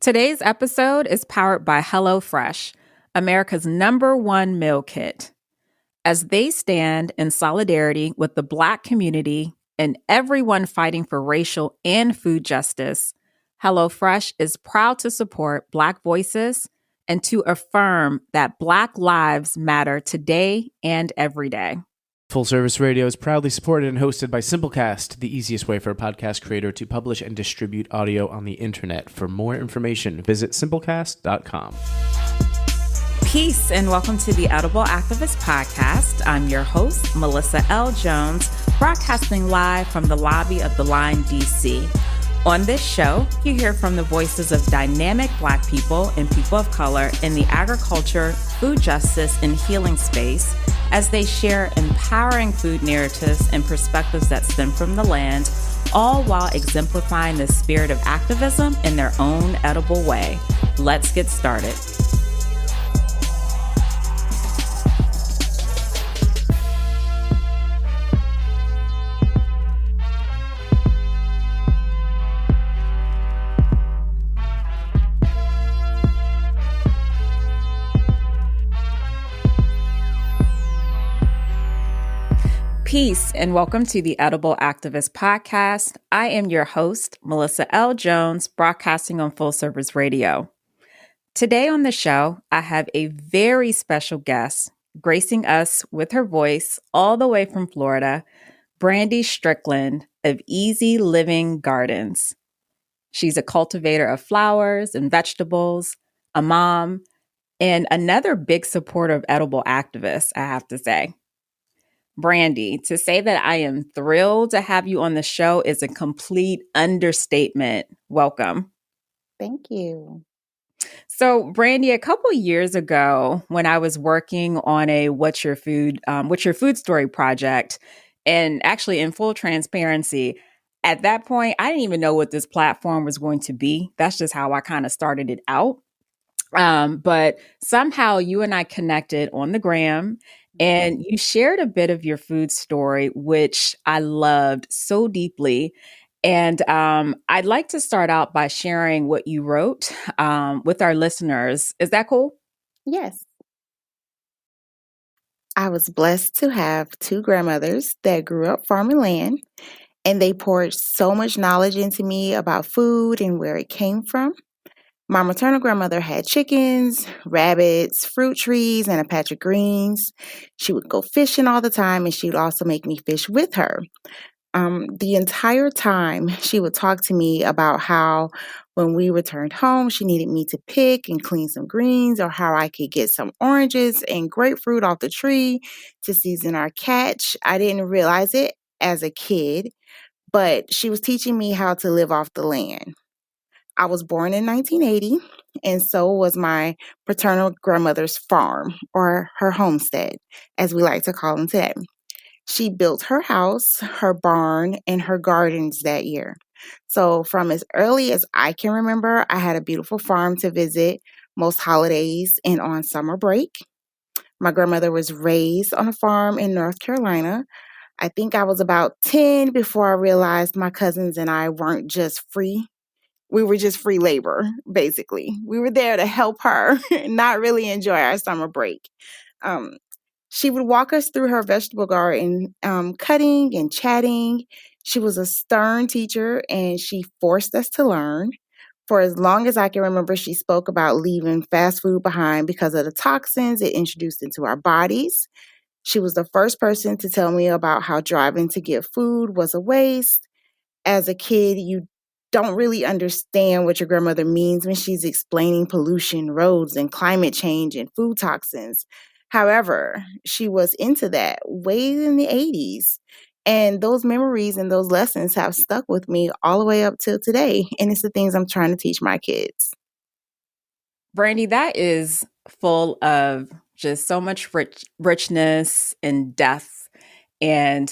Today's episode is powered by HelloFresh, America's #1 meal kit. As they stand in solidarity with the Black community and everyone fighting for racial and food justice, HelloFresh is proud to support Black voices and to affirm that Black lives matter today and every day. Full Service Radio is proudly supported and hosted by Simplecast, the easiest way for a podcast creator to publish and distribute audio on the internet. For more information, visit simplecast.com. Peace and welcome to the Edible Activist Podcast. I'm your host, Melissa L. Jones, broadcasting live from the lobby of the Line, D.C. On this show, you hear from the voices of dynamic Black people and people of color in the agriculture, food justice, and healing space as they share empowering food narratives and perspectives that stem from the land, all while exemplifying the spirit of activism in their own edible way. Let's get started. Peace and welcome to the Edible Activist Podcast. I am your host, Melissa L. Jones, broadcasting on Full Service Radio. Today on the show, I have a very special guest gracing us with her voice all the way from Florida, Brandy Strickland of Easy Living Gardens. She's a cultivator of flowers and vegetables, a mom, and another big supporter of edible activists, I have to say. Brandy, to say that I am thrilled to have you on the show is a complete understatement. Welcome. Thank you. So, Brandy, a couple years ago, when I was working on a What's Your Food Story project, and actually in full transparency, at that point, I didn't even know what this platform was going to be. That's just how I kind of started it out. But somehow you and I connected on the gram. And you shared a bit of your food story, which I loved so deeply. And I'd like to start out by sharing what you wrote with our listeners. Is that cool? Yes. I was blessed to have two grandmothers that grew up farming land, and they poured so much knowledge into me about food and where it came from. My maternal grandmother had chickens, rabbits, fruit trees, and a patch of greens. She would go fishing all the time, and she would also make me fish with her. The entire time, she would talk to me about how when we returned home, she needed me to pick and clean some greens, or how I could get some oranges and grapefruit off the tree to season our catch. I didn't realize it as a kid, but she was teaching me how to live off the land. I was born in 1980, and so was my paternal grandmother's farm, or her homestead, as we like to call them today. She built her house, her barn, and her gardens that year. So from as early as I can remember, I had a beautiful farm to visit most holidays and on summer break. My grandmother was raised on a farm in North Carolina. I think I was about 10 before I realized my cousins and I weren't just free. We were just free labor, basically. We were there to help her, not really enjoy our summer break. She would walk us through her vegetable garden, cutting and chatting. She was a stern teacher, and she forced us to learn. For as long as I can remember, she spoke about leaving fast food behind because of the toxins it introduced into our bodies. She was the first person to tell me about how driving to get food was a waste. As a kid, you don't really understand what your grandmother means when she's explaining pollution, roads, and climate change and food toxins. However, she was into that way in the 80s. And those memories and those lessons have stuck with me all the way up till today. And it's the things I'm trying to teach my kids. Brandy, that is full of just so much richness and depth. And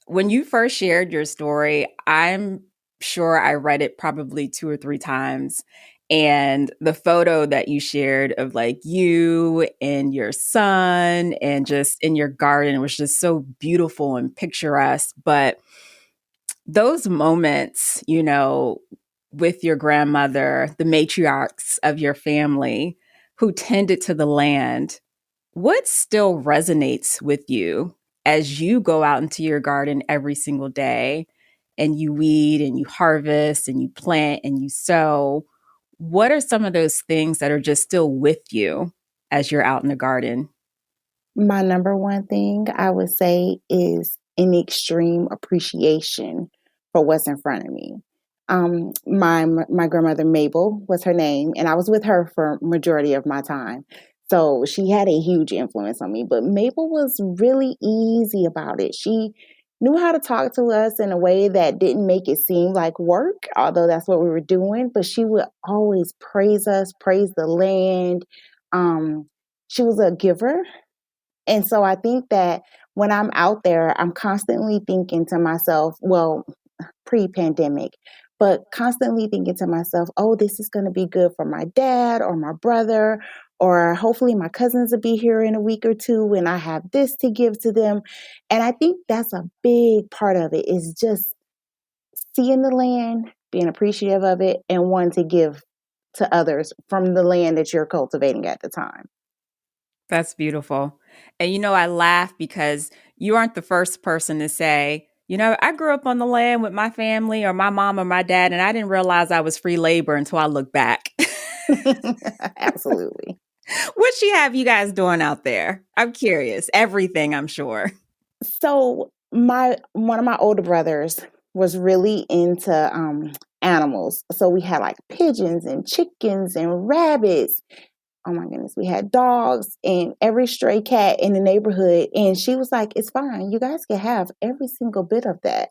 when you first shared your story, I'm sure I read it probably 2 or 3 times. And the photo that you shared of like you and your son and just in your garden was just so beautiful and picturesque. But those moments, with your grandmother, the matriarchs of your family who tended to the land, what still resonates with you as you go out into your garden every single day and you weed and you harvest and you plant and you sow? What are some of those things that are just still with you as you're out in the garden? My number one thing I would say is an extreme appreciation for what's in front of me. My grandmother Mabel was her name, and I was with her for majority of my time. So she had a huge influence on me. But Mabel was really easy about it. She knew how to talk to us in a way that didn't make it seem like work, although that's what we were doing. But she would always praise us, praise the land. She was a giver, and so I think that when I'm out there, I'm constantly thinking to myself, well, pre-pandemic, but constantly thinking to myself, oh, this is going to be good for my dad or my brother, or hopefully my cousins will be here in a week or two and I have this to give to them. And I think that's a big part of it, is just seeing the land, being appreciative of it, and wanting to give to others from the land that you're cultivating at the time. That's beautiful. And I laugh because you aren't the first person to say, I grew up on the land with my family or my mom or my dad, and I didn't realize I was free labor until I look back. Absolutely. What she have you guys doing out there? I'm curious. Everything, I'm sure. So one of my older brothers was really into animals. So we had like pigeons and chickens and rabbits. Oh my goodness, we had dogs and every stray cat in the neighborhood. And she was like, it's fine. You guys can have every single bit of that.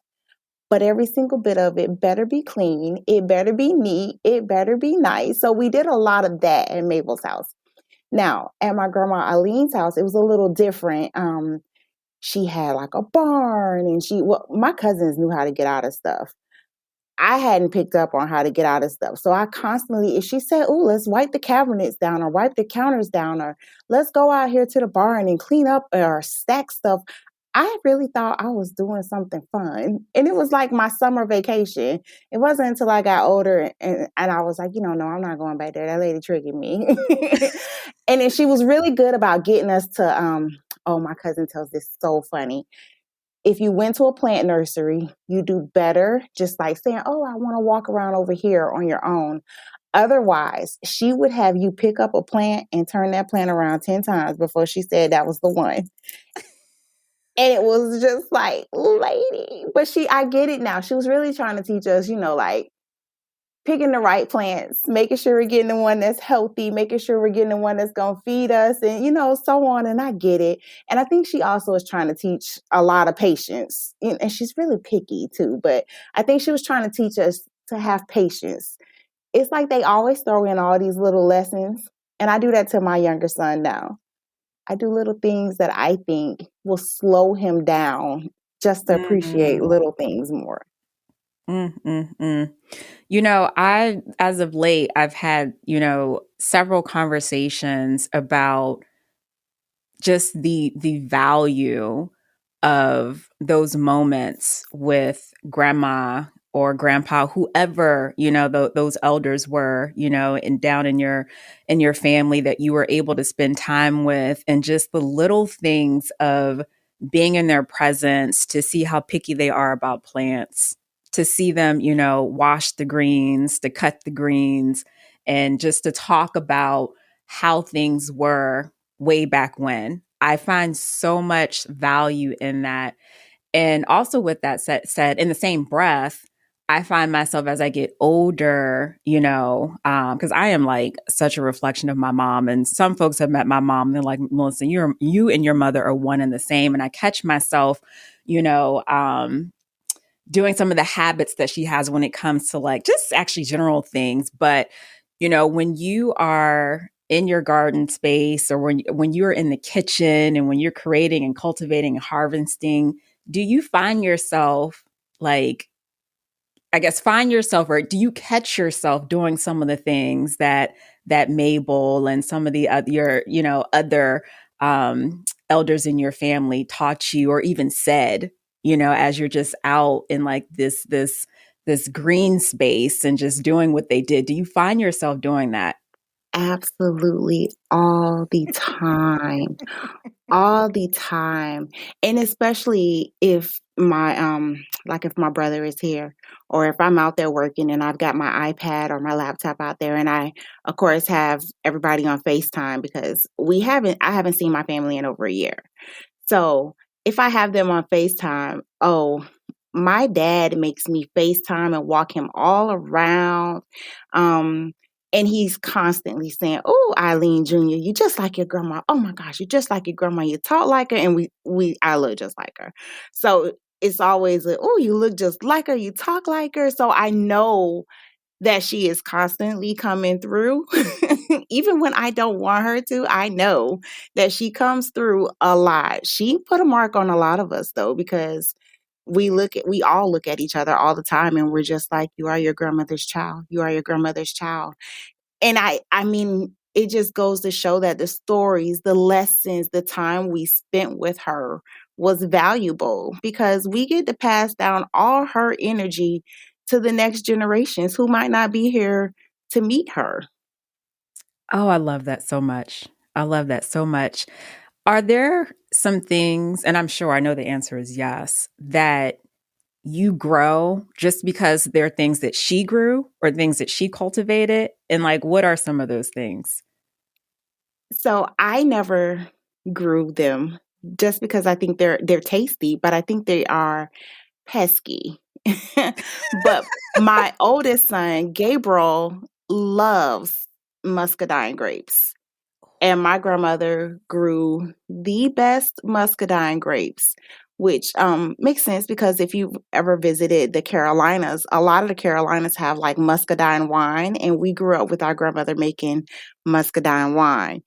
But every single bit of it better be clean. It better be neat. It better be nice. So we did a lot of that at Mabel's house. Now, at my grandma Eileen's house, it was a little different. She had like a barn, and my cousins knew how to get out of stuff. I hadn't picked up on how to get out of stuff. So I constantly, if she said, oh, let's wipe the cabinets down or wipe the counters down, or let's go out here to the barn and clean up or stack stuff, I really thought I was doing something fun. And it was like my summer vacation. It wasn't until I got older and I was like, no, I'm not going back there. That lady tricking me. And then she was really good about getting us to, oh, my cousin tells this so funny. If you went to a plant nursery, you do better just like saying, oh, I want to walk around over here on your own. Otherwise, she would have you pick up a plant and turn that plant around 10 times before she said that was the one. And it was just like, lady. But I get it now. She was really trying to teach us, like picking the right plants, making sure we're getting the one that's healthy, making sure we're getting the one that's going to feed us, and, so on. And I get it. And I think she also is trying to teach a lot of patience. And she's really picky too. But I think she was trying to teach us to have patience. It's like they always throw in all these little lessons. And I do that to my younger son now. I do little things that I think will slow him down just to appreciate little things more. As of late, I've had, several conversations about just the value of those moments with grandma or grandpa, whoever, those elders were, and down in your family that you were able to spend time with, and just the little things of being in their presence, to see how picky they are about plants, to see them, wash the greens, to cut the greens, and just to talk about how things were way back when. I find so much value in that. And also with that said, in the same breath, I find myself as I get older, because I am like such a reflection of my mom. And some folks have met my mom and they're like, Melissa, you and your mother are one and the same. And I catch myself, doing some of the habits that she has when it comes to like just actually general things. But, when you are in your garden space, or when you're in the kitchen and when you're creating and cultivating and harvesting, do you find yourself or do you catch yourself doing some of the things that Mabel and some of the other, other elders in your family taught you or even said, as you're just out in like this this green space and just doing what they did. Do you find yourself doing that? Absolutely all the time. All the time. And especially if my like if my brother is here or if I'm out there working and I've got my iPad or my laptop out there and I of course have everybody on FaceTime because I haven't seen my family in over a year. So if I have them on FaceTime, oh, my dad makes me FaceTime and walk him all around. Um, and he's constantly saying, "Oh, Eileen Jr., you just like your grandma. Oh my gosh, you just like your grandma. You talk like her, and I look just like her." So it's always like, "Oh, you look just like her. You talk like her." So I know that she is constantly coming through. Even when I don't want her to, I know that she comes through a lot. She put a mark on a lot of us though, because we all look at each other all the time and we're just like, you are your grandmother's child. You are your grandmother's child. And I mean, it just goes to show that the stories, the lessons, the time we spent with her was valuable because we get to pass down all her energy to the next generations who might not be here to meet her. Oh, I love that so much. I love that so much. Are there some things, and I'm sure I know the answer is yes, that you grow just because there are things that she grew or things that she cultivated? And like, what are some of those things? So I never grew them just because I think they're tasty, but I think they are pesky. But my oldest son, Gabriel, loves muscadine grapes. And my grandmother grew the best muscadine grapes, which makes sense because if you've ever visited the Carolinas, a lot of the Carolinas have like muscadine wine, and we grew up with our grandmother making muscadine wine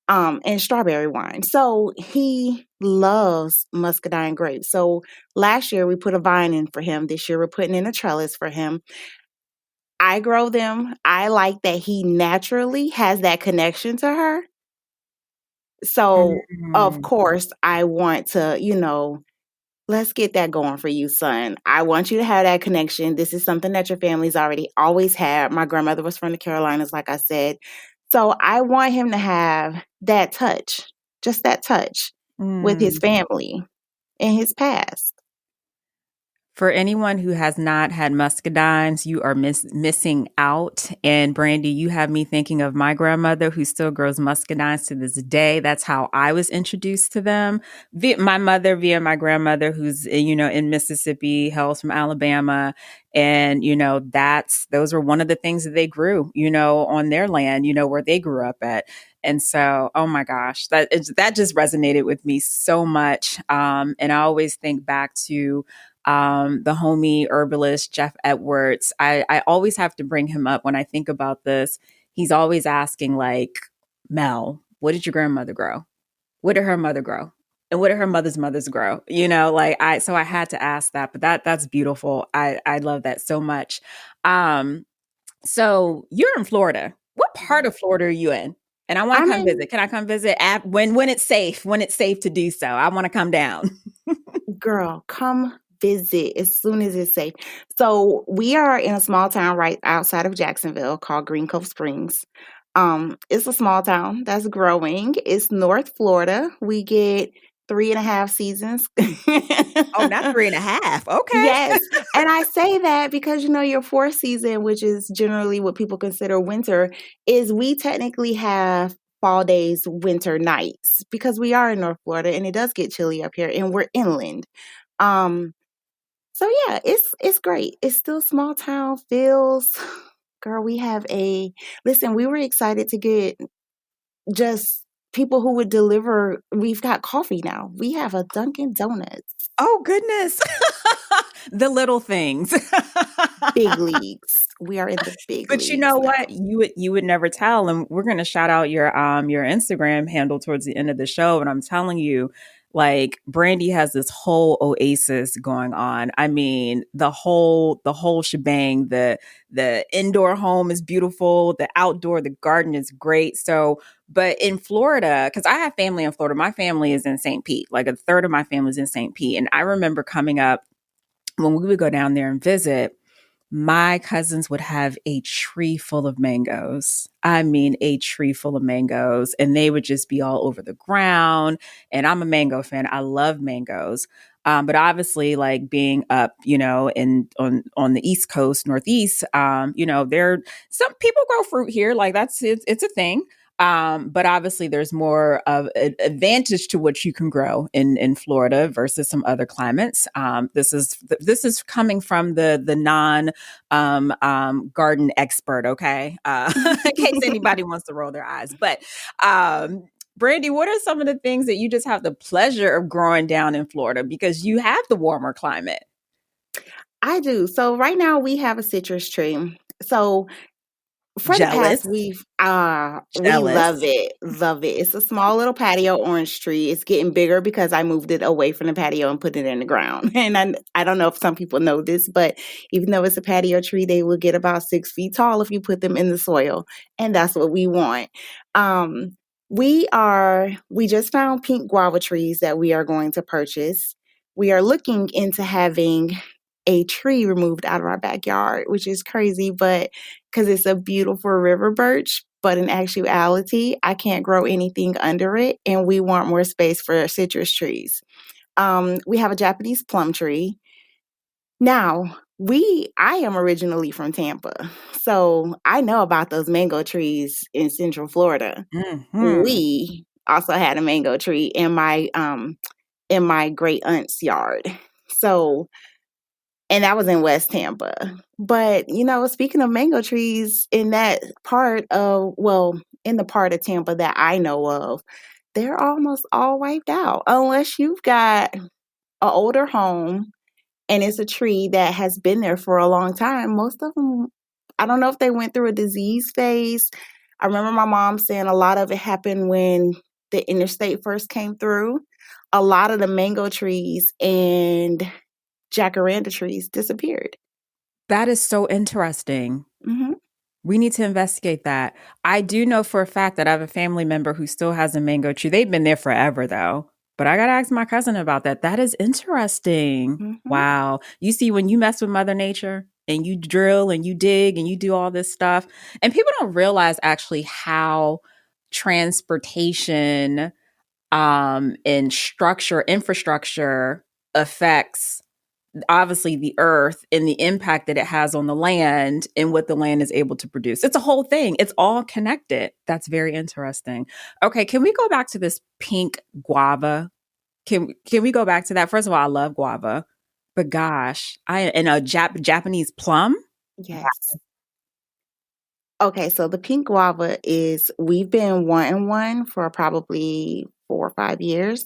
and strawberry wine. So he loves muscadine grapes. So last year we put a vine in for him. This year we're putting in a trellis for him. I grow them. I like that he naturally has that connection to her. So, of Mm. course, I want to, let's get that going for you, son. I want you to have that connection. This is something that your family's already always had. My grandmother was from the Carolinas, like I said. So I want him to have that touch, just that touch with his Mm. family in his past. For anyone who has not had muscadines, you are missing out. And Brandy, you have me thinking of my grandmother who still grows muscadines to this day. That's how I was introduced to them. My mother via my grandmother who's, in Mississippi, hails from Alabama. And, those were one of the things that they grew, on their land, where they grew up at. And so, oh my gosh, that just resonated with me so much. And I always think back to the homie herbalist Jeff Edwards. I always have to bring him up when I think about this. He's always asking, like, Mel, what did your grandmother grow? What did her mother grow? And what did her mother's mothers grow? So I had to ask that, but that's beautiful. I love that so much. So you're in Florida. What part of Florida are you in? And I want to I'm come in, visit. Can I come visit when it's safe to do so? I want to come down. girl, come visit as soon as it's safe. So we are in a small town right outside of Jacksonville called Green Cove Springs. It's a small town that's growing. It's North Florida. We get 3.5 seasons. Oh, not 3.5. Okay. Yes. And I say that because, your fourth season, which is generally what people consider winter, is we technically have fall days, winter nights because we are in North Florida and it does get chilly up here and we're inland. Um, so yeah, it's great. It's still small town feels. Girl, we were excited to get just people who would deliver. We've got coffee now. We have a Dunkin' Donuts. Oh, goodness. The little things. Big leagues. We are in the big But you leagues know now. what? You would never tell. And we're gonna shout out your Instagram handle towards the end of the show. And I'm telling you, like Brandy has this whole oasis going on. I mean, the whole shebang. The indoor home is beautiful, the outdoor, the garden is great. So but in Florida, because I have family in Florida, my family is in St. Pete. Like a third of my family is in St. Pete. And I remember coming up when we would go down there and visit, my cousins would have a tree full of mangoes. I mean, a tree full of mangoes, and they would just be all over the ground. And I'm a mango fan. I love mangoes. But obviously, like being up, in on the East Coast, Northeast, there some people grow fruit here. Like it's a thing. But obviously, there's more of an advantage to what you can grow in Florida versus some other climates. This is coming from the non garden expert. Okay, in case anybody wants to roll their eyes, but Brandy, what are some of the things that you just have the pleasure of growing down in Florida because you have the warmer climate? I do. So right now we have a citrus tree. So for the Jealous, past we jealous. love it. Love it. It's a small little patio orange tree. It's getting bigger because I moved it away from the patio and put it in the ground. And I don't know if some people know this, but even though it's a patio tree, they will get about 6 feet tall if you put them in the soil. And that's what we want. Um we just found pink guava trees that we are going to purchase. We are looking into having a tree removed out of our backyard, which is crazy, but because it's a beautiful river birch, but in actuality, I can't grow anything under it, and we want more space for citrus trees. We have a Japanese plum tree. Now, I am originally from Tampa, so I know about those mango trees in Central Florida. Hmm. We also had a mango tree in my great aunt's yard. So and that was in West Tampa. But, speaking of mango trees in that in the part of Tampa that I know of, they're almost all wiped out unless you've got an older home and it's a tree that has been there for a long time. Most of them, I don't know if they went through a disease phase. I remember my mom saying a lot of it happened when the interstate first came through. A lot of the mango trees and jacaranda trees disappeared. That is so interesting. Hmm. We need to investigate that. I do know for a fact that I have a family member who still has a mango tree. They've been there forever though. But I got to ask my cousin about that. That is interesting. Hmm. Wow. You see, when you mess with Mother Nature and you drill and you dig and you do all this stuff, and people don't realize actually how transportation and infrastructure affects obviously the earth and the impact that it has on the land and what the land is able to produce. It's a whole thing. It's all connected. That's very interesting. Okay, can we go back to this pink guava? Can we go back to that? First of all, I love guava, but gosh, I and a Japanese plum. Yes. Okay, so the pink guava we've been wanting one for probably 4 or 5 years.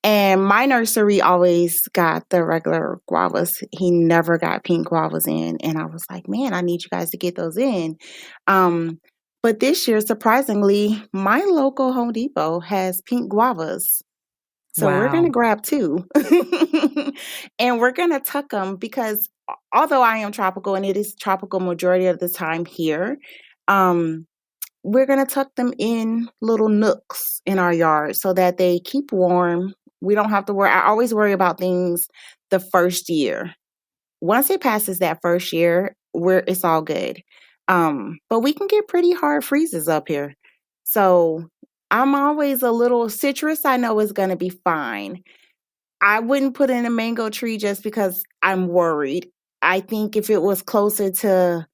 And my nursery always got the regular guavas. He never got pink guavas in. And I was like, man, I need you guys to get those in. Um, but this year, surprisingly, my local Home Depot has pink guavas. So we're going to Wow. grab two and we're going to tuck them because although I am tropical and it is tropical majority of the time here, um, we're going to tuck them in little nooks in our yard so that they keep warm. We don't have to worry. I always worry about things the first year. Once it passes that first year, it's all good. But we can get pretty hard freezes up here. So I'm always a little citrus. I know is going to be fine. I wouldn't put in a mango tree just because I'm worried. I think if it was closer to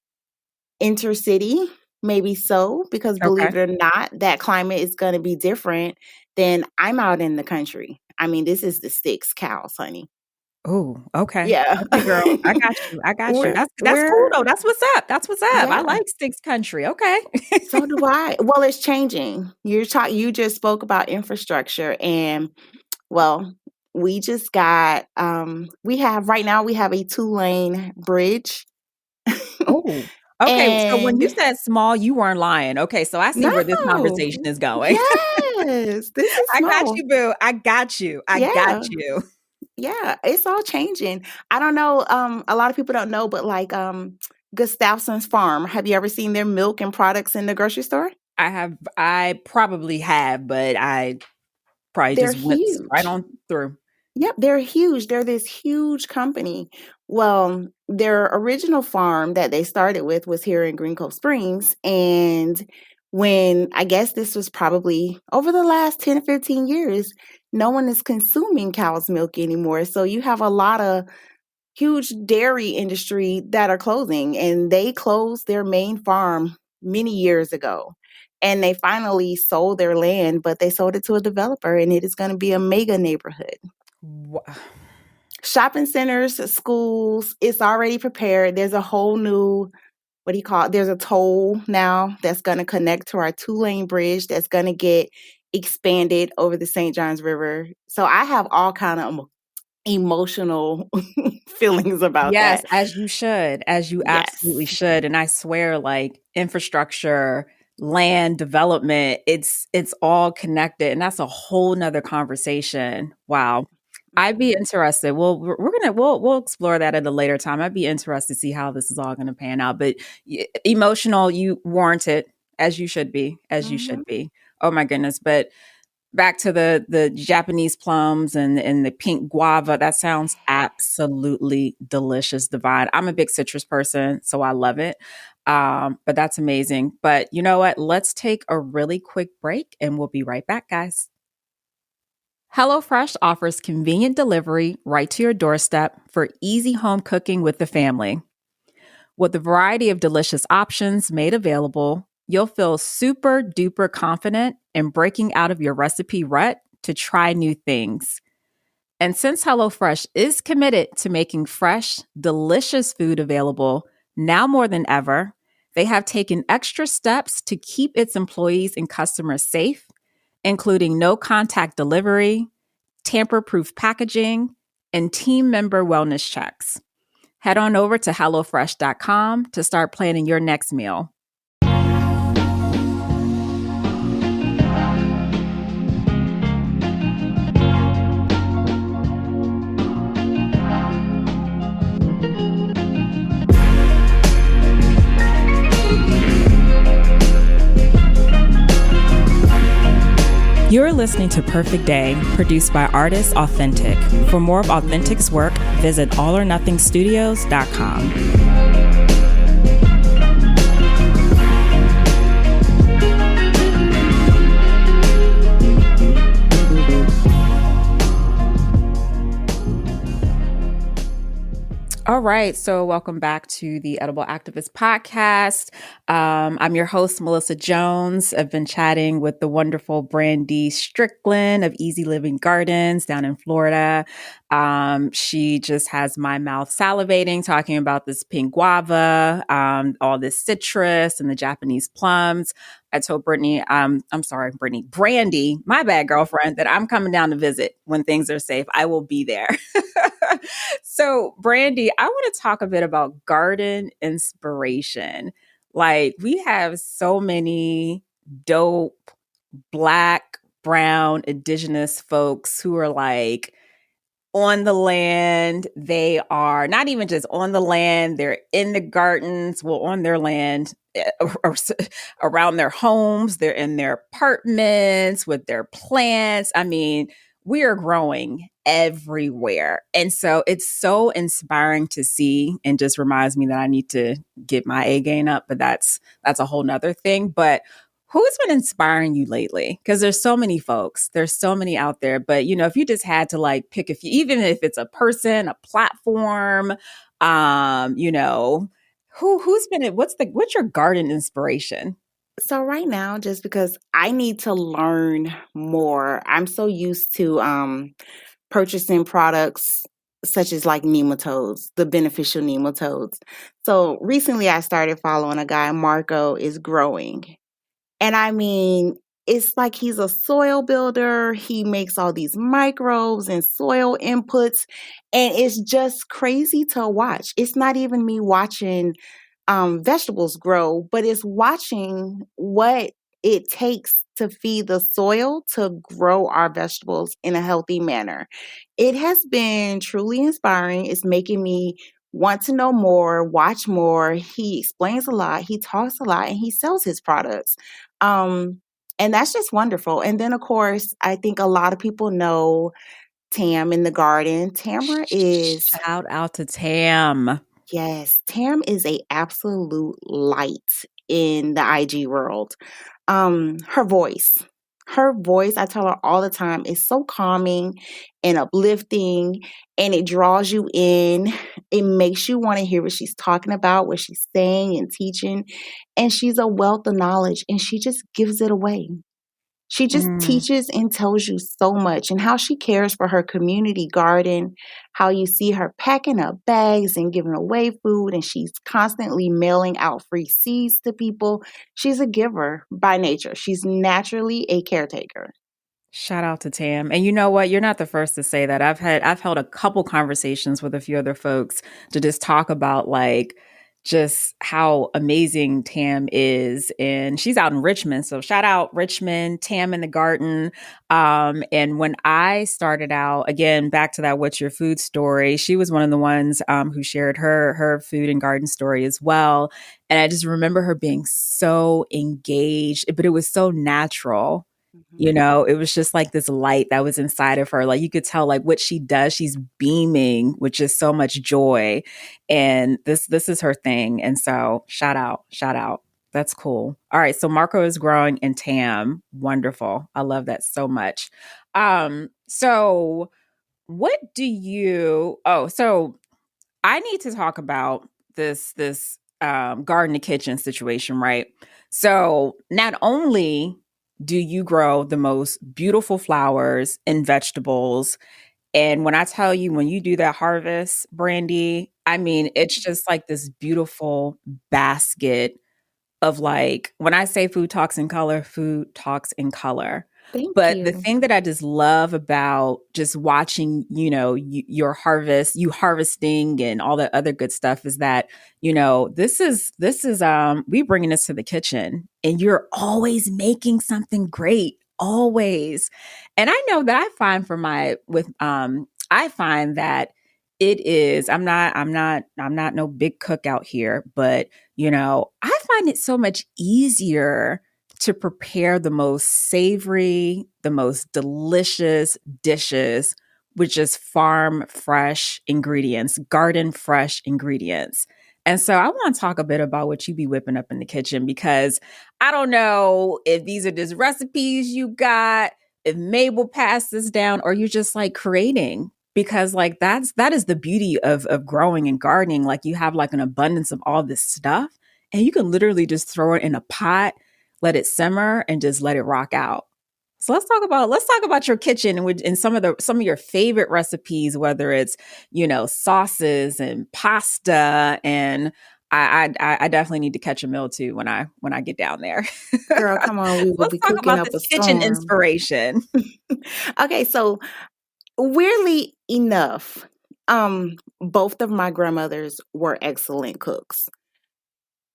intercity, maybe so, because Okay. believe it or not, that climate is going to be different than I'm out in the country. I mean, this is the sticks cows, honey. Oh, okay. Yeah. Okay, girl. I got you. I got you. That's cool We're though. That's what's up. That's what's up. I yeah. like Sticks Country. Okay. So do I. Well, it's changing. You just spoke about infrastructure and well, we just got right now we have a 2-lane bridge. Oh, okay. So when you And said small, you weren't lying. Okay, so I see where this no. conversation is going. Yes, this is I got small. you, boo. I got you. I got Yeah. you. Yeah, it's all changing. I don't know, a lot of people don't know, but like Gustafson's Farm, have you ever seen their milk and products in the grocery store? I probably have, but I probably They're just went right huge. on through. Yep, they're huge. They're this huge company. Well, their original farm that they started with was here in Green Cove Springs. And when I guess this was probably over the last 10, 15 years, no one is consuming cow's milk anymore. So you have a lot of huge dairy industry that are closing, and they closed their main farm many years ago. And they finally sold their land, but they sold it to a developer, and it is going to be a mega neighborhood. Wha- Shopping centers, schools, it's already prepared. There's a whole new, what do you call it? There's a toll now that's going to connect to our 2-lane bridge that's going to get expanded over the St. Johns River. So I have all kind of emotional feelings about Yes, that. as you should, as you absolutely Yes. should. And I swear, like infrastructure, land development, it's all connected. And that's a whole nother conversation. Wow. I'd be interested. Well, we'll explore that at a later time. I'd be interested to see how this is all gonna pan out. But emotional, you warrant it, as you should be, as you Mhm. should be. Oh my goodness. But back to the Japanese plums and the pink guava. That sounds absolutely delicious, divine. I'm a big citrus person, so I love it. But that's amazing. But you know what? Let's take a really quick break and we'll be right back, guys. HelloFresh offers convenient delivery right to your doorstep for easy home cooking with the family. With a variety of delicious options made available, you'll feel super duper confident in breaking out of your recipe rut to try new things. And since HelloFresh is committed to making fresh, delicious food available now more than ever, they have taken extra steps to keep its employees and customers safe, including no contact delivery, tamper proof packaging, and team member wellness checks. Head on over to HelloFresh.com to start planning your next meal. You're listening to Perfect Day, produced by Artists Authentic. For more of Authentic's work, visit allornothingstudios.com. All right, so welcome back to the Edible Activist Podcast. I'm your host, Melissa Jones. I've been chatting with the wonderful Brandy Strickland of Easy Living Gardens down in Florida. She just has my mouth salivating talking about this pink guava, all this citrus and the Japanese plums. I told Brandy, my bad girlfriend, that I'm coming down to visit when things are safe. I will be there. So, Brandy, I want to talk a bit about garden inspiration. Like, we have so many dope Black, brown, indigenous folks who are like on the land. They are not even just on the land, they're in the gardens, well, on their land, around their homes, they're in their apartments with their plants. I mean, we are growing everywhere. And so it's so inspiring to see and just reminds me that I need to get my A game up, but that's a whole nother thing. But who's been inspiring you lately? Because there's so many folks, there's so many out there. But you know, if you just had to like pick a few, even if it's a person, a platform, you know, who's been what's your garden inspiration? So right now, just because I need to learn more, I'm so used to purchasing products such as like nematodes, the beneficial nematodes. So recently I started following a guy, Marco is Growing. And I mean, it's like he's a soil builder. He makes all these microbes and soil inputs. And it's just crazy to watch. It's not even me watching vegetables grow, but it's watching what it takes to feed the soil to grow our vegetables in a healthy manner. It has been truly inspiring. It's making me want to know more, watch more. He explains a lot, he talks a lot, and he sells his products. Um, and that's just wonderful. And then, of course, I think a lot of people know Tam in the garden. Shout out to Tam. Yes, Tam is a absolute light in the IG world. Her voice, I tell her all the time, is so calming and uplifting, and it draws you in. It makes you want to hear what she's talking about, what she's saying and teaching. And she's a wealth of knowledge, and she just gives it away. She just teaches and tells you so much, and how she cares for her community garden, how you see her packing up bags and giving away food, and she's constantly mailing out free seeds to people. She's a giver by nature. She's naturally a caretaker. Shout out to Tam. And you know what? You're not the first to say that. I've held a couple conversations with a few other folks to just talk about like just how amazing Tam is. And she's out in Richmond. So shout out Richmond, Tam in the garden. And when I started out, again, back to that What's Your Food story, she was one of the ones who shared her food and garden story as well. And I just remember her being so engaged, but it was so natural. You know, it was just like this light that was inside of her. Like you could tell like what she does, she's beaming with just so much joy. And this is her thing. And so shout out. That's cool. All right. So Marco is growing in Tam. Wonderful. I love that so much. So what do you so I need to talk about this garden to kitchen situation, right? So not only do you grow the most beautiful flowers and vegetables, and when I tell you, when you do that harvest, Brandy, I mean, it's just like this beautiful basket of like, when I say food talks in color, food talks in color. Thank But the you. thing that I just love about just watching, you know, your harvest, you harvesting and all the other good stuff is that, you know, this is we bringing this to the kitchen, and you're always making something great, always. And I know that I find I find that it is, I'm not no big cook out here, but you know, I find it so much easier to prepare the most savory, the most delicious dishes with just farm fresh ingredients, garden fresh ingredients. And so I want to talk a bit about what you be whipping up in the kitchen, because I don't know if these are just recipes you got, if Mabel passed this down, or you're just like creating, because like that is the beauty of growing and gardening. Like you have like an abundance of all this stuff, and you can literally just throw it in a pot, let it simmer, and just let it rock out. So let's talk about your kitchen and some of your favorite recipes, whether it's, you know, sauces and pasta. And I definitely need to catch a meal too when I get down there. Girl, come on, we will Let's be talk cooking about up a this kitchen storm. inspiration. Okay, so weirdly enough, both of my grandmothers were excellent cooks.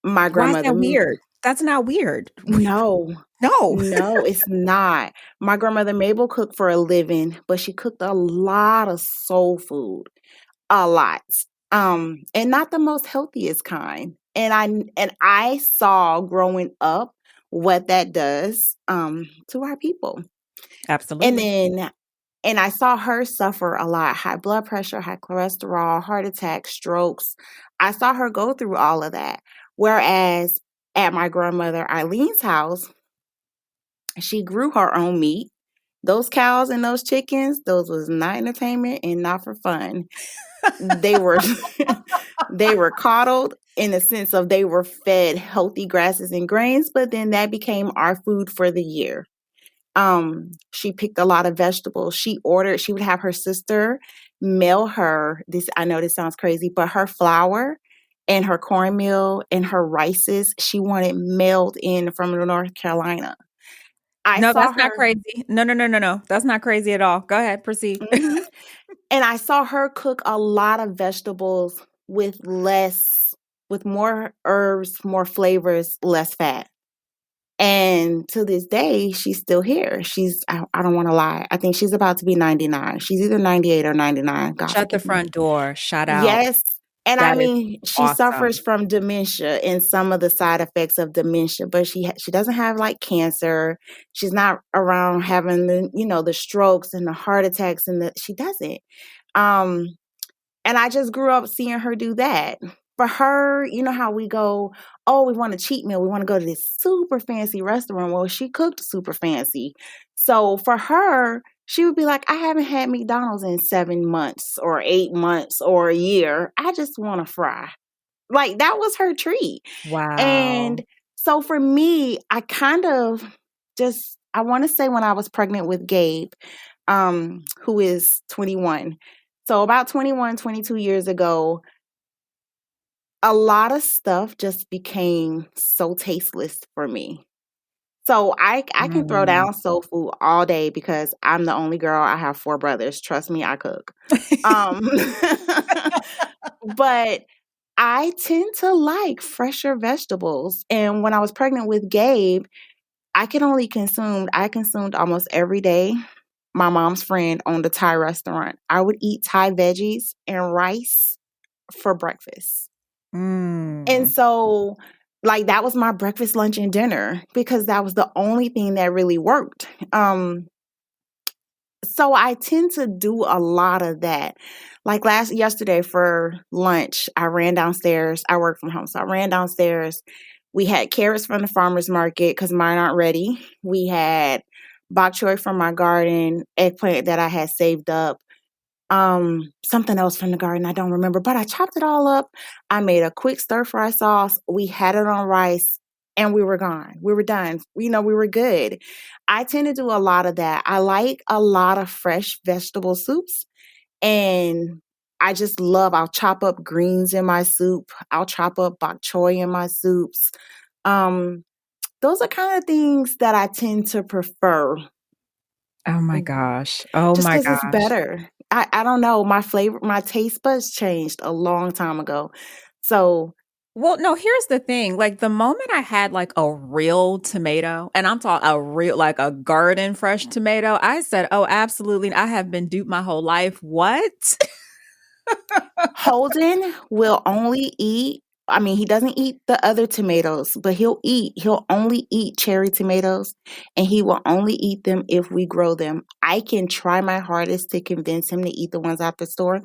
My Why is grandmother, that weird? That's not weird. no, No. no, it's not. My grandmother Mabel cooked for a living, but she cooked a lot of soul food, a lot, and not the most healthiest kind. And I saw growing up what that does, to our people. And Absolutely. then and I saw her suffer a lot: high blood pressure, high cholesterol, heart attacks, strokes. I saw her go through all of that. Whereas at my grandmother Eileen's house, she grew her own meat. Those cows and those chickens, those was not entertainment and not for fun. They were they were coddled in the sense of they were fed healthy grasses and grains, but then that became our food for the year. She picked a lot of vegetables. She would have her sister mail her this. I know this sounds crazy, but her flour and her cornmeal and her rices, she wanted mailed in from North Carolina. I No, saw that's not her. crazy. No. That's not crazy at all. Go ahead, proceed. Mhm. And I saw her cook a lot of vegetables with more herbs, more flavors, less fat. And to this day, she's still here. I don't want to lie, I think she's about to be 99. She's either 98 or 99. God Shut the forgive me. front door. Shout out. Yes. And I That is mean, she awesome. suffers from dementia and some of the side effects of dementia, but she doesn't have like cancer. She's not around having the strokes and the heart attacks she doesn't. Um, and I just grew up seeing her do that. For her, you know how we go, oh, we want a cheat meal. We want to go to this super fancy restaurant. Well, she cooked super fancy. So for her, she would be like, I haven't had McDonald's in 7 months or 8 months or a year. I just want to fry. Like that was her treat. Wow. And so for me, I kind of I want to say when I was pregnant with Gabe, who is 21. So about 21, 22 years ago, a lot of stuff just became so tasteless for me. So I can throw Mm. down soul food all day because I'm the only girl. I have 4 brothers. Trust me, I cook. Um, but I tend to like fresher vegetables. And when I was pregnant with Gabe, I consumed almost every day. My mom's friend owned a Thai restaurant. I would eat Thai veggies and rice for breakfast. And Mm. so, like, that was my breakfast, lunch, and dinner because that was the only thing that really worked. So I tend to do a lot of that. Like yesterday for lunch, I ran downstairs. I work from home, so I ran downstairs. We had carrots from the farmer's market because mine aren't ready. We had bok choy from my garden, eggplant that I had saved up, something else from the garden, I don't remember, but I chopped it all up. I made a quick stir fry sauce. We had it on rice and we were gone. We were done. We were good. I tend to do a lot of that. I like a lot of fresh vegetable soups and I'll chop up greens in my soup. I'll chop up bok choy in my soups. Um, those are kind of things that I tend to prefer Oh my gosh. Oh just my because it's gosh. better. I don't know. My taste buds changed a long time ago. So, Well, no, here's the thing. Like the moment I had like a real tomato, and I'm talking a real, like a garden fresh tomato, I said, oh, absolutely. I have been duped my whole life. What? Holden will only eat, I mean, he doesn't eat the other tomatoes, but he'll only eat cherry tomatoes and he will only eat them if we grow them. I can try my hardest to convince him to eat the ones out the store.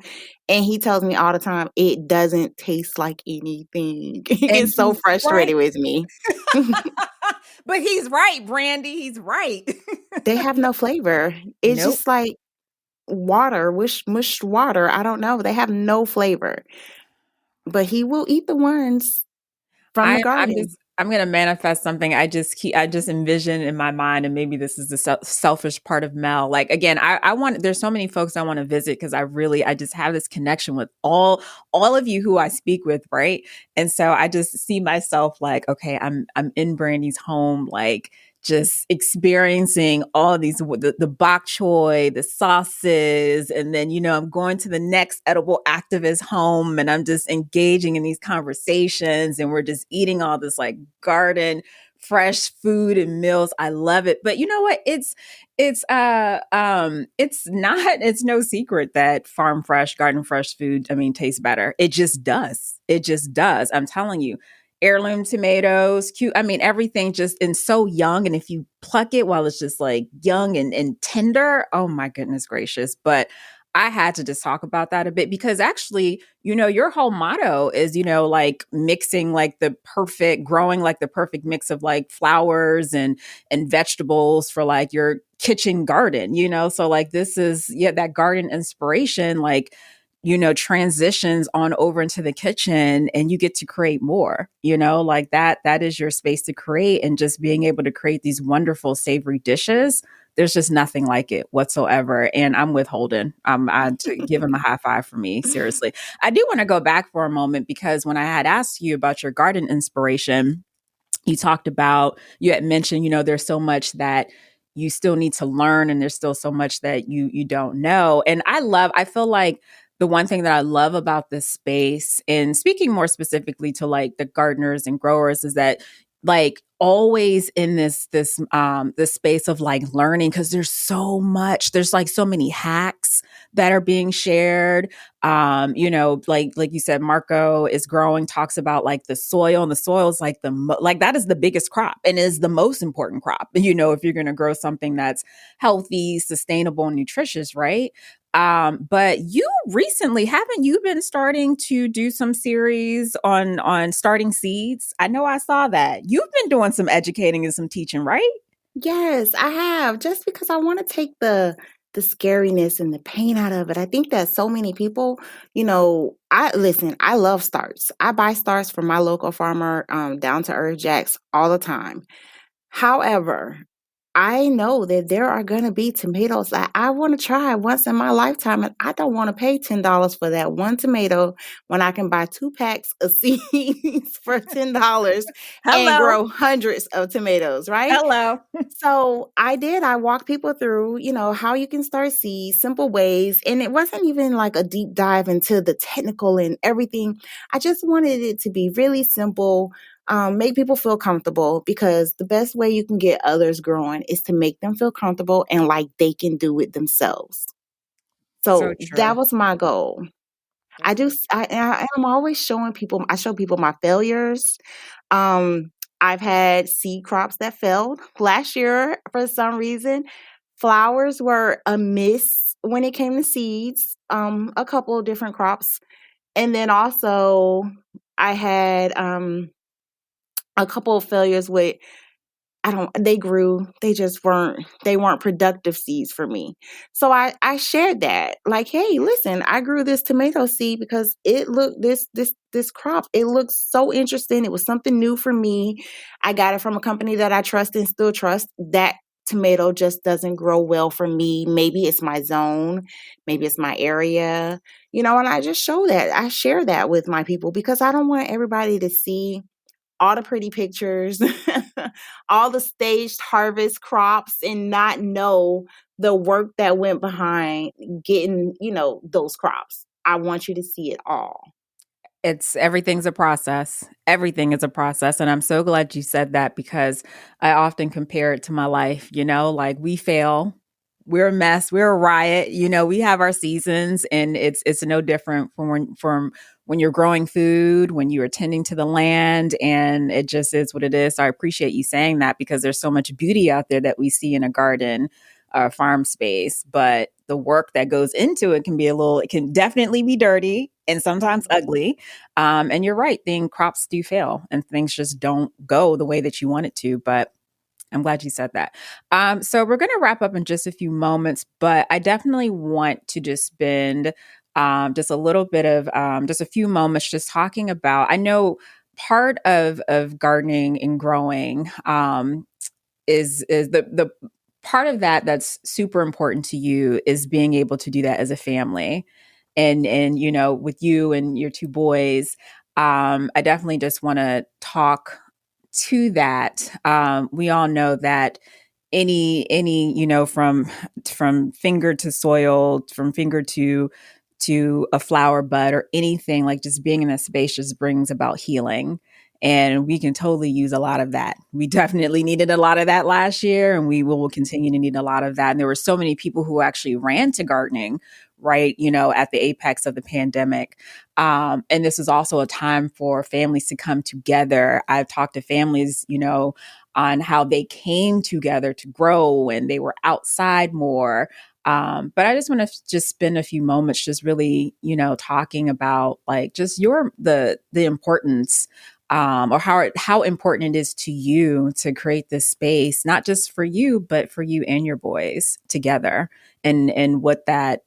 And he tells me all the time, it doesn't taste like anything. He And gets so he's right. frustrated with me. But he's right, Brandy. He's right. They have no flavor. It's Nope. just like water, mushed water. I don't know. They have no flavor. But he will eat the ones from the garden. I'm gonna manifest something. I just envision in my mind, and maybe this is the selfish part of Mel. Like again, I want. There's so many folks I want to visit because I just have this connection with all of you who I speak with, right? And so I just see myself like, okay, I'm in Brandy's home, like just experiencing all these the bok choy, the sauces, and then I'm going to the next edible activist home, and I'm just engaging in these conversations, and we're just eating all this like garden fresh food and meals. I love it. But you know what? It's no secret that farm fresh, garden fresh food, I mean, tastes better. It just does. It just does. I'm telling you, heirloom tomatoes, cute. I mean, everything just and so young. And if you pluck it while it's just like young and tender, oh my goodness gracious. But I had to just talk about that a bit because actually, your whole motto is, like mixing like growing like the perfect mix of like flowers and vegetables for like your kitchen garden, So like this is that garden inspiration, like transitions on over into the kitchen and you get to create more, like that is your space to create and just being able to create these wonderful savory dishes. There's just nothing like it whatsoever. And I'm with Holden. I'd give him a high five for me. Seriously. I do want to go back for a moment because when I had asked you about your garden inspiration, you had mentioned, there's so much that you still need to learn and there's still so much that you don't know. And I feel like the one thing that I love about this space, and speaking more specifically to like the gardeners and growers, is that like always in this space of like learning, because there's so much, there's like so many hacks that are being shared. Like you said, Marco is growing, talks about like the soil, and the soil is like like that is the biggest crop and is the most important crop, if you're going to grow something that's healthy, sustainable, and nutritious, right? But you recently, haven't you been starting to do some series on starting seeds? I know I saw that. You've been doing some educating and some teaching, right? Yes, I have. Just because I want to take the scariness and the pain out of it. I think that so many people, I love starts. I buy starts from my local farmer, down to Earth Jacks all the time. However, I know that there are going to be tomatoes that I want to try once in my lifetime, and I don't want to pay $10 for that one tomato when I can buy 2 packs of seeds for $10 and Hello. grow hundreds of tomatoes, right? Hello. So I walk people through, how you can start seeds, simple ways. And it wasn't even like a deep dive into the technical and everything. I just wanted it to be really simple, make people feel comfortable, because the best way you can get others growing is to make them feel comfortable and like they can do it themselves. So So that true. was my goal. I do. I'm always showing people. I show people my failures. Um, I've had seed crops that failed last year for some reason. Flowers were a miss when it came to seeds. A couple of different crops, and then also I had a couple of failures with, they grew, they weren't productive seeds for me. So I shared that, like, hey, listen, I grew this tomato seed because it looked, this crop, it looks so interesting. It was something new for me. I got it from a company that I trust and still trust. That tomato just doesn't grow well for me. Maybe it's my zone, maybe it's my area, and I share that with my people, because I don't want everybody to see all the pretty pictures, all the staged harvest crops, and not know the work that went behind getting, those crops. I want you to see it all. Everything's a process. Everything is a process. And I'm so glad you said that, because I often compare it to my life, like we fail. We're a mess. We're a riot. We have our seasons, and it's no different from when you're growing food, when you're tending to the land, and it just is what it is. So I appreciate you saying that, because there's so much beauty out there that we see in a garden, farm space, but the work that goes into it it can definitely be dirty and sometimes ugly. And you're right, crops do fail and things just don't go the way that you want it to. But I'm glad you said that. So we're going to wrap up in just a few moments, but I definitely want to just spend just a little bit of just a few moments just talking about. I know part of gardening and growing is the part of that that's super important to you is being able to do that as a family, and with you and your 2 boys. I definitely just want to talk to that. We all know that any from finger to soil, from finger to a flower bud or anything, like just being in that space just brings about healing. And we can totally use a lot of that. We definitely needed a lot of that last year, and we will continue to need a lot of that. And there were so many people who actually ran to gardening, right, at the apex of the pandemic. And this is also a time for families to come together. I've talked to families, on how they came together to grow, and they were outside more. But I just want to just spend a few moments just really, talking about like just the importance, or how important it is to you to create this space, not just for you, but for you and your boys together, and what that,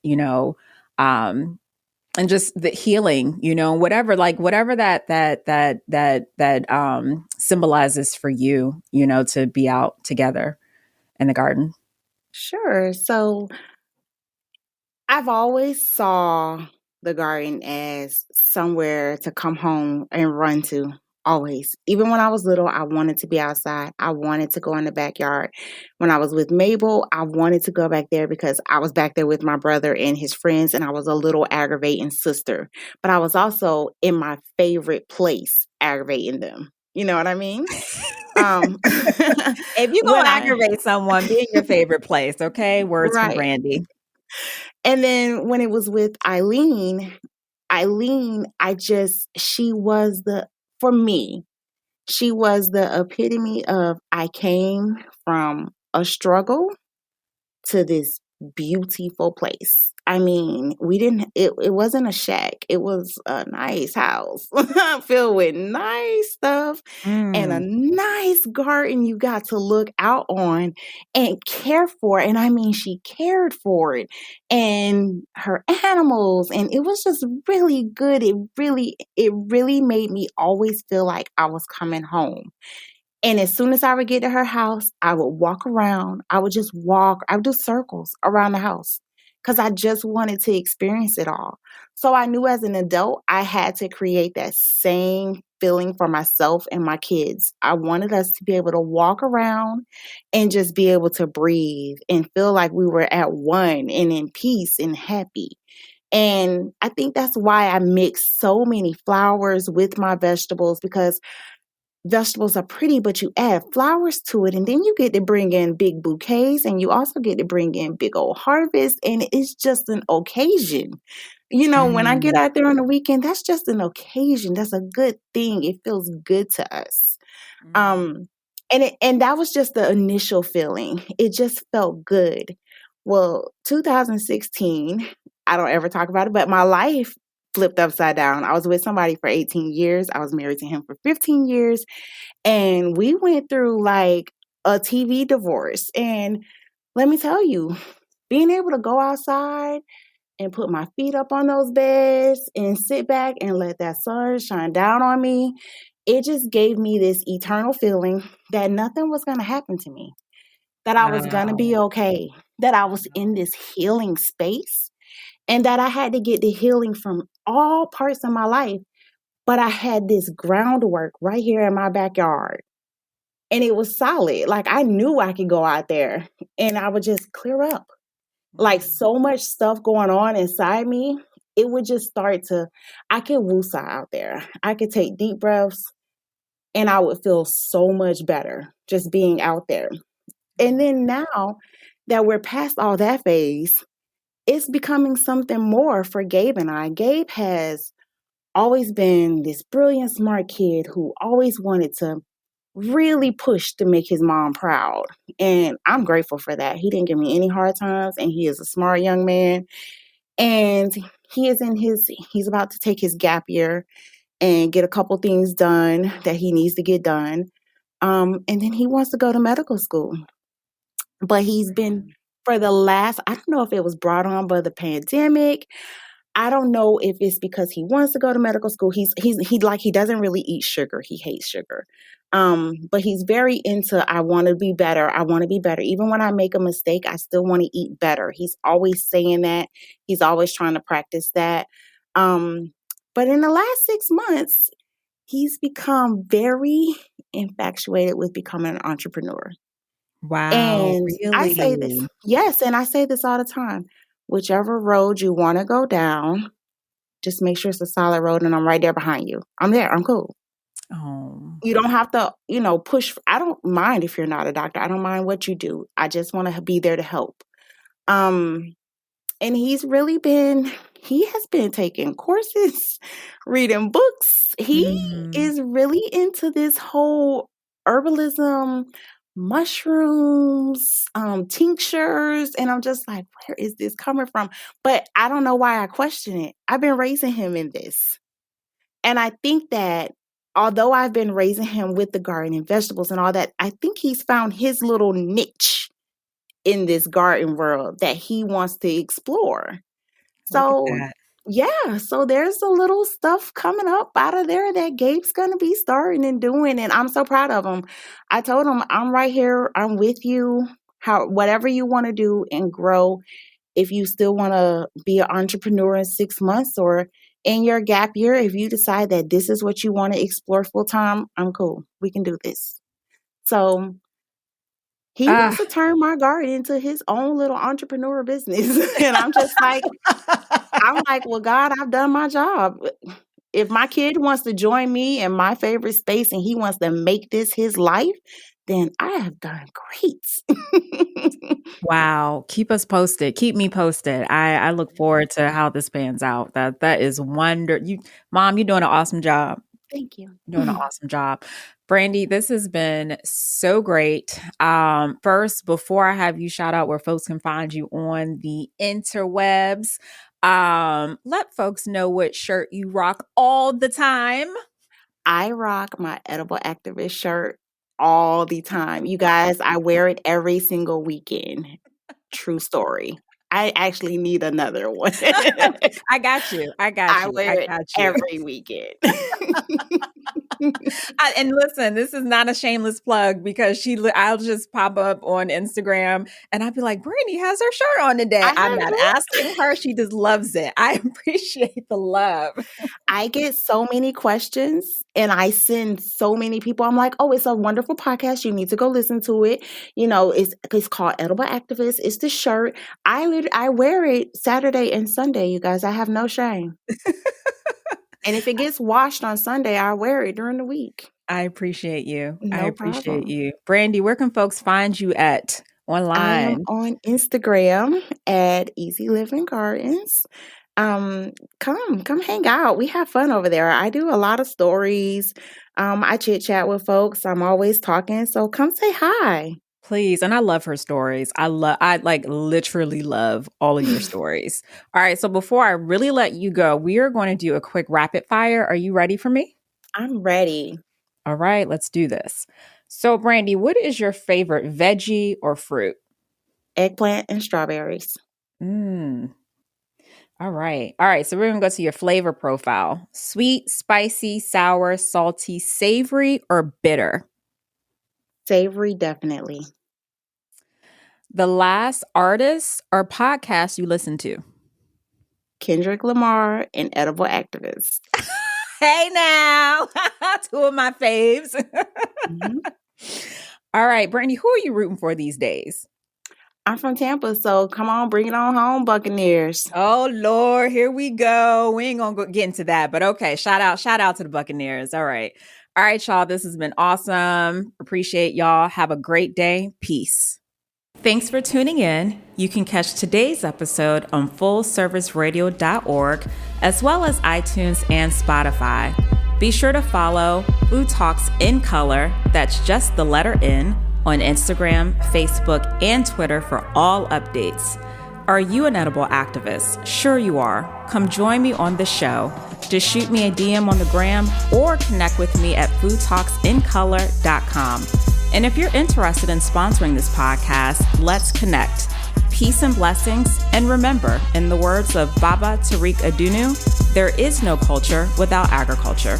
and just the healing, whatever that symbolizes for you, to be out together in the garden. Sure. So I've always saw the garden as somewhere to come home and run to. Always. Even when I was little, I wanted to be outside. I wanted to go in the backyard. When I was with Mabel, I wanted to go back there because I was back there with my brother and his friends, and I was a little aggravating sister. But I was also in my favorite place aggravating them. You know what I mean? If you're when gonna I aggravate someone, be in your favorite place, okay? Words from right. Brandy. And then when it was with Eileen, she was for me, she was the epitome of I came from a struggle to this beautiful place. I mean, it wasn't a shack. It was a nice house filled with nice stuff and a Mm. nice garden you got to look out on and care for. And I mean, she cared for it and her animals. And it was just really good. It really made me always feel like I was coming home. And as soon as I would get to her house, I would walk around. I would just walk. I would do circles around the house because I just wanted to experience it all. So I knew as an adult, I had to create that same feeling for myself and my kids. I wanted us to be able to walk around and just be able to breathe and feel like we were at one and in peace and happy. And I think that's why I mix so many flowers with my vegetables because vegetables are pretty, but you add flowers to it, and then you get to bring in big bouquets, and you also get to bring in big old harvests, and it's just an occasion. When I get Mm. out there on the weekend, that's just an occasion. That's a good thing. It feels good to us. Mm. Um, and that was just the initial feeling. It just felt good. Well, 2016, I don't ever talk about it, but my life flipped upside down. I was with somebody for 18 years. I was married to him for 15 years. And we went through like a TV divorce. And let me tell you, being able to go outside and put my feet up on those beds and sit back and let that sun shine down on me, it just gave me this eternal feeling that nothing was going to happen to me, that I was going to be Wow. okay, that I was in Wow. this healing space, and that I had to get the healing from all parts of my life. But I had this groundwork right here in my backyard. And it was solid. Like I knew I could go out there and I would just clear up. Like Mm. so much stuff going on inside me, it would just I could woosah out there. I could take deep breaths and I would feel so much better just being out there. And Mm. then now that we're past all that phase, it's becoming something more for Gabe and I. Gabe has always been this brilliant, smart kid who always wanted to really pushed to make his mom proud. And I'm grateful for that. He didn't give me any hard times and he is a smart young man. And he's about to take his gap year and get a couple things done that he needs to get done. And then he wants to go to medical school. But he's been for the last, I don't know if it was brought on by the pandemic. I don't know if it's because he wants to go to medical school. He doesn't really eat sugar. He hates sugar. But he's very into I want to be better. I want to be better. Even when I make a mistake, I still want to eat better. He's always saying that. He's always trying to practice that. Um, but in the last 6 months, he's become very infatuated with becoming an entrepreneur. Wow, And I say this, really? yes, and I say this all the time. Whichever road you want to go down, just make sure it's a solid road and I'm right there behind you. I'm there. I'm cool. Oh. You don't have to, push. I don't mind if you're not a doctor. I don't mind what you do. I just want to be there to help. Um, and he has been taking courses, reading books. He Mm. is really into this whole herbalism, mushrooms, tinctures. And I'm just like, where is this coming from? But I don't know why I question it. I've been raising him in this. And I think that although I've been raising him with the garden and vegetables and all that, I think he's found his little niche in this garden world that he wants to explore. Look at So, that. yeah, so there's a little stuff coming up out of there that Gabe's going to be starting and doing. And I'm so proud of him. I told him, I'm right here. I'm with you. Whatever you want to do and grow. If you still want to be an entrepreneur in 6 months or in your gap year, if you decide that this is what you want to explore full time, I'm cool. We can do this. So he wants Ah. to turn my garden into his own little entrepreneur business. And I'm like, well, God, I've done my job. If my kid wants to join me in my favorite space and he wants to make this his life, then I have done great. Wow. Keep us posted. Keep me posted. I look forward to how this pans out. That is Mom, you're doing an awesome job. Thank you. You're doing an awesome job. Brandy, this has been so great. First, before I have you shout out where folks can find you on the interwebs, let folks know what shirt you rock all the time. I rock my Edible Activist shirt all the time. You guys, I wear it every single weekend. True story. I actually need another one. I got you. I wear it every weekend. And listen, this is not a shameless plug because I'll just pop up on Instagram and I'll be like, Brandy has her shirt on today. I'm not asking her. She just loves it. I appreciate the love. I get so many questions and I send so many people. I'm like, oh, it's a wonderful podcast. You need to go listen to it. You know, it's called Edible Activist. It's the shirt. I wear it Saturday and Sunday, you guys. I have no shame. And if it gets washed on Sunday, I wear it during the week. I appreciate you. No I appreciate problem. you. Brandy, where can folks find you at online? I am on Instagram at Easy Living Gardens. Come hang out. We have fun over there. I do a lot of stories. I chit chat with folks. I'm always talking. So come say hi. Please. And I love her stories. I literally love all of your stories. All right. So before I really let you go, we are going to do a quick rapid fire. Are you ready for me? I'm ready. All right. Let's do this. So Brandy, what is your favorite veggie or fruit? Eggplant and strawberries. All right. All right. So we're going to go to your flavor profile. Sweet, spicy, sour, salty, savory, or bitter? Savory, definitely. The last artist or podcast you listened to? Kendrick Lamar and Edible Activist. Hey now, two of my faves. Mm-hmm. All right, Brandy, who are you rooting for these days? I'm from Tampa, so come on, bring it on home, Buccaneers. Oh, Lord, here we go. We ain't going to get into that, but okay, shout out to the Buccaneers. All right, y'all, this has been awesome. Appreciate y'all. Have a great day. Peace. Thanks for tuning in. You can catch today's episode on fullserviceradio.org, as well as iTunes and Spotify. Be sure to follow Food Talks in Color, that's just the letter N, on Instagram, Facebook, and Twitter for all updates. Are you an edible activist? Sure you are. Come join me on the show. Just shoot me a DM on the gram or connect with me at foodtalksincolor.com. And if you're interested in sponsoring this podcast, let's connect. Peace and blessings. And remember, in the words of Baba Tariq Adunu, there is no culture without agriculture.